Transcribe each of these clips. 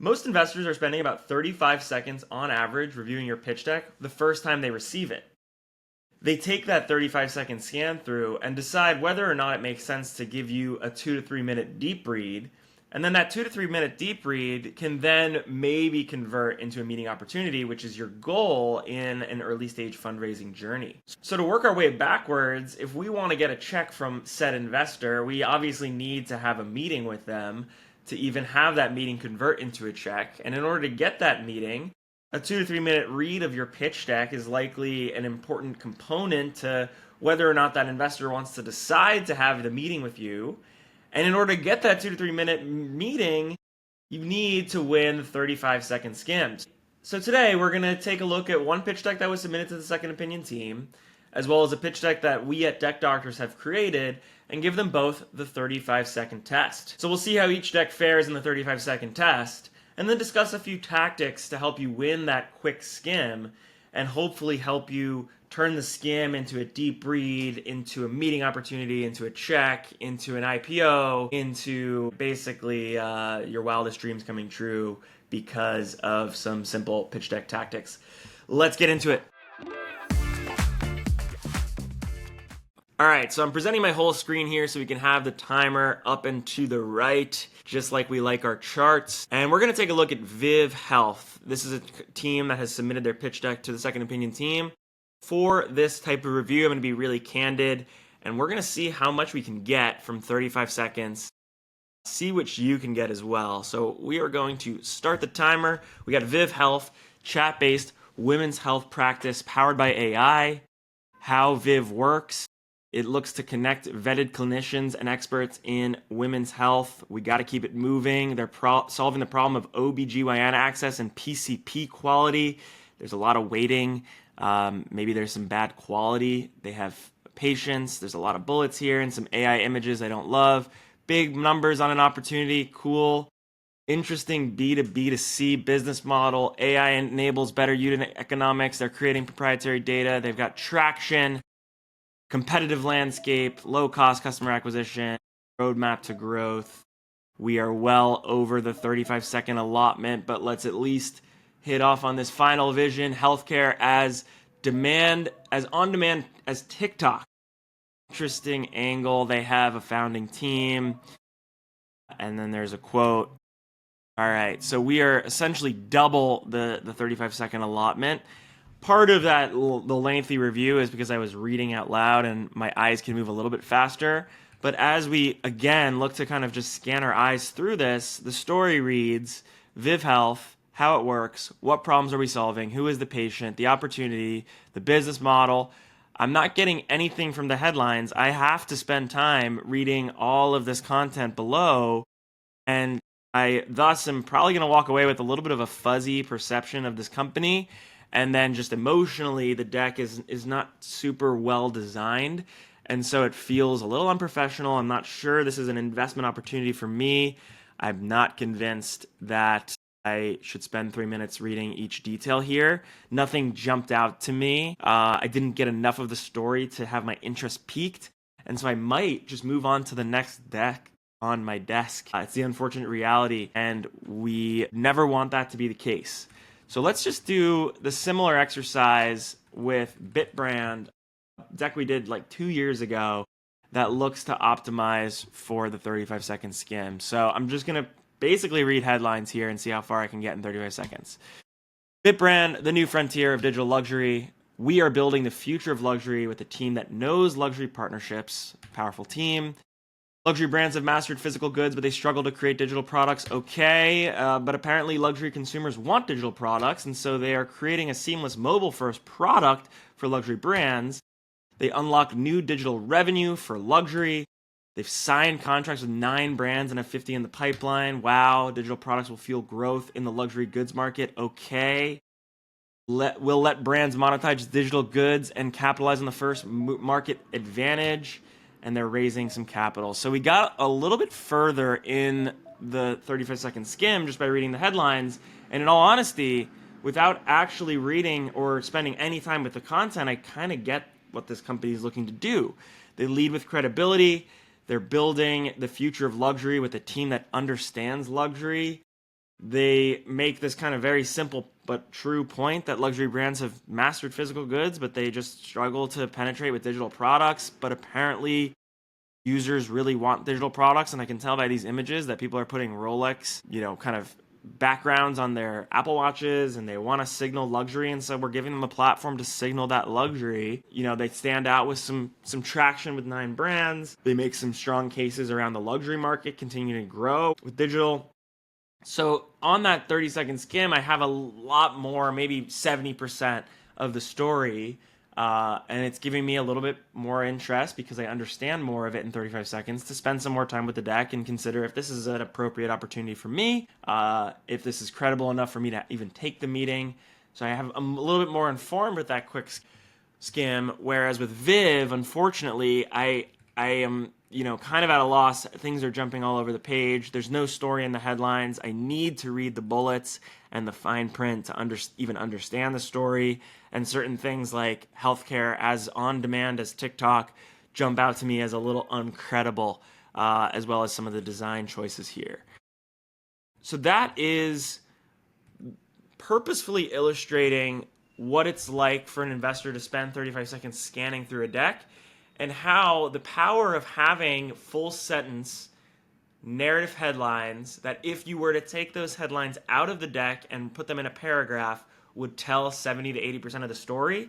Most investors are spending about 35 seconds on average reviewing your pitch deck the first time they receive it. They take that 35-second scan through and decide whether or not it makes sense to give you a 2 to 3 minute deep read. And then that 2 to 3 minute deep read can then maybe convert into a meeting opportunity, which is your goal in an early stage fundraising journey. So to work our way backwards, if we want to get a check from said investor, we obviously need to have a meeting with them to even have that meeting convert into a check. And in order to get that meeting, a 2 to 3 minute read of your pitch deck is likely an important component to whether or not that investor wants to decide to have the meeting with you. And in order to get that 2 to 3 minute meeting, you need to win the 35-second skims. So today we're going to take a look at one pitch deck that was submitted to the Second Opinion team, as well as a pitch deck that we at Deck Doctors have created, and give them both the 35-second test. So we'll see how each deck fares in the 35-second test, and then discuss a few tactics to help you win that quick skim, and hopefully help you turn the skim into a deep read, into a meeting opportunity, into a check, into an IPO, into basically your wildest dreams coming true because of some simple pitch deck tactics. Let's get into it. All right, so I'm presenting my whole screen here so we can have the timer up and to the right, just like we like our charts. And we're gonna take a look at VivHealth. This is a team that has submitted their pitch deck to the Second Opinion team. For this type of review, I'm gonna be really candid, and we're gonna see how much we can get from 35 seconds, see what you can get as well. So we are going to start the timer. We got VivHealth, chat-based women's health practice powered by AI. How Viv works. It looks to connect vetted clinicians and experts in women's health. We got to keep it moving. They're solving the problem of OBGYN access and PCP quality. There's a lot of waiting. Maybe there's some bad quality. They have patients. There's a lot of bullets here and some AI images I don't love. Big numbers on an opportunity. Cool. Interesting B2B2C business model. AI enables better unit economics. They're creating proprietary data. They've got traction. Competitive landscape, low-cost customer acquisition, roadmap to growth. We are well over the 35-second allotment, but let's at least hit off on this final vision. Healthcare as on demand as TikTok. Interesting angle. They have a founding team. And then there's a quote. All right, so we are essentially double the 35-second allotment. Part of that, the lengthy review, is because I was reading out loud and my eyes can move a little bit faster. But as we, again, look to kind of just scan our eyes through this, the story reads, VivHealth, how it works, what problems are we solving, who is the patient, the opportunity, the business model. I'm not getting anything from the headlines. I have to spend time reading all of this content below, and I thus am probably going to walk away with a little bit of a fuzzy perception of this company. And then just emotionally, the deck is not super well designed. And so it feels a little unprofessional. I'm not sure this is an investment opportunity for me. I'm not convinced that I should spend 3 minutes reading each detail here. Nothing jumped out to me. I didn't get enough of the story to have my interest piqued. And so I might just move on to the next deck on my desk. It's the unfortunate reality, and we never want that to be the case. So let's just do the similar exercise with Bitbrand, a deck we did like 2 years ago that looks to optimize for the 35-second skim. So I'm just going to basically read headlines here and see how far I can get in 35 seconds. Bitbrand, the new frontier of digital luxury. We are building the future of luxury with a team that knows luxury partnerships. Powerful team. Luxury brands have mastered physical goods, but they struggle to create digital products. Okay, but apparently luxury consumers want digital products, and so they are creating a seamless mobile-first product for luxury brands. They unlock new digital revenue for luxury. They've signed contracts with 9 brands and have 50 in the pipeline. Wow, digital products will fuel growth in the luxury goods market. Okay. We'll let brands monetize digital goods and capitalize on the first market advantage. And they're raising some capital. So we got a little bit further in the 35-second skim just by reading the headlines. And in all honesty, without actually reading or spending any time with the content, I kind of get what this company is looking to do. They lead with credibility. They're building the future of luxury with a team that understands luxury. They make this kind of very simple but true point that luxury brands have mastered physical goods, but they just struggle to penetrate with digital products. But apparently, users really want digital products, and I can tell by these images that people are putting Rolex, kind of backgrounds on their Apple Watches, and they want to signal luxury, and so we're giving them a platform to signal that luxury. They stand out with some traction with 9 brands. They make some strong cases around the luxury market continuing to grow with digital. So on that 30-second skim, I have a lot more, maybe 70% of the story, and it's giving me a little bit more interest because I understand more of it in 35 seconds to spend some more time with the deck and consider if this is an appropriate opportunity for me, if this is credible enough for me to even take the meeting. So I'm a little bit more informed with that quick skim, whereas with Viv, unfortunately, I am kind of at a loss. Things are jumping all over the page. There's no story in the headlines. I need to read the bullets and the fine print to even understand the story. And certain things like healthcare as on demand as TikTok jump out to me as a little uncredible, as well as some of the design choices here. So that is purposefully illustrating what it's like for an investor to spend 35 seconds scanning through a deck, and how the power of having full sentence narrative headlines that if you were to take those headlines out of the deck and put them in a paragraph would tell 70 to 80% of the story.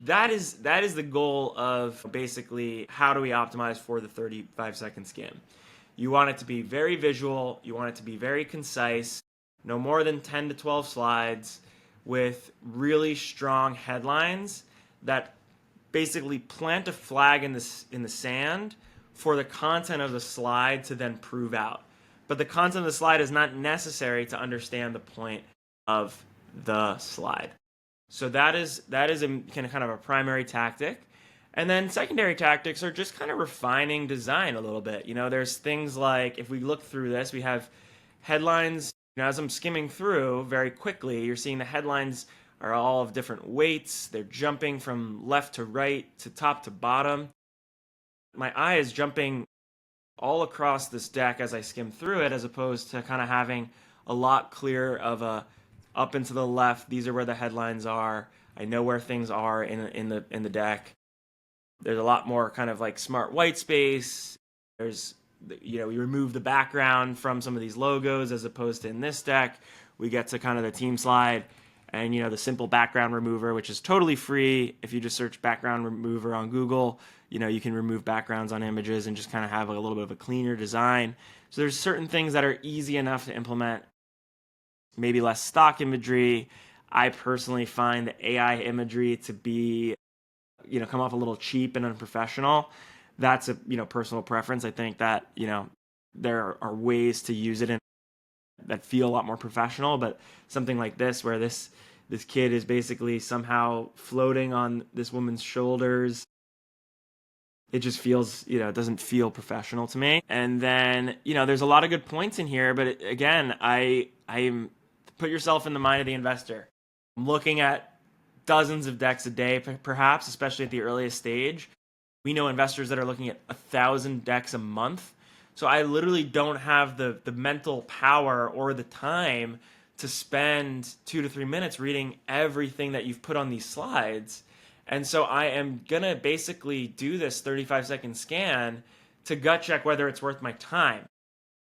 That is the goal of basically how do we optimize for the 35-second skim. You want it to be very visual, you want it to be very concise, no more than 10 to 12 slides with really strong headlines that basically plant a flag in the sand for the content of the slide to then prove out. But the content of the slide is not necessary to understand the point of the slide. So that is a kind of a primary tactic. And then secondary tactics are just kind of refining design a little bit. There's things like, if we look through this, we have headlines. As I'm skimming through very quickly, you're seeing the headlines are all of different weights. They're jumping from left to right to top to bottom. My eye is jumping all across this deck as I skim through it, as opposed to kind of having a lot clearer of a up and to the left. These are where the headlines are. I know where things are in the deck. There's a lot more kind of like smart white space. There's we remove the background from some of these logos, as opposed to in this deck we get to kind of the team slide. And the simple background remover, which is totally free. If you just search background remover on Google, you can remove backgrounds on images and just kind of have a little bit of a cleaner design. So there's certain things that are easy enough to implement, maybe less stock imagery. I personally find the AI imagery to be, come off a little cheap and unprofessional. That's a, personal preference. I think that, there are ways to use it that feel a lot more professional, but something like this, where this kid is basically somehow floating on this woman's shoulders, it just feels, it doesn't feel professional to me. And then, there's a lot of good points in here, but again, I'm put yourself in the mind of the investor. I'm looking at dozens of decks a day, perhaps, especially at the earliest stage. We know investors that are looking at 1,000 decks a month. So I literally don't have the mental power or the time to spend 2 to 3 minutes reading everything that you've put on these slides. And so I am going to basically do this 35-second scan to gut check whether it's worth my time.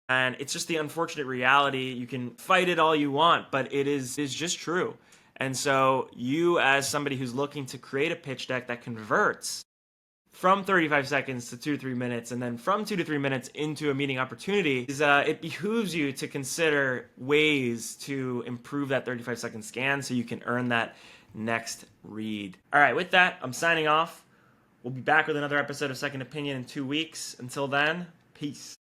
And it's just the unfortunate reality. You can fight it all you want, but it is just true. And so you, as somebody who's looking to create a pitch deck that converts from 35 seconds to 2 to 3 minutes, and then from 2 to 3 minutes into a meeting opportunity, it behooves you to consider ways to improve that 35-second scan so you can earn that next read. All right, with that, I'm signing off. We'll be back with another episode of Second Opinion in 2 weeks. Until then, peace.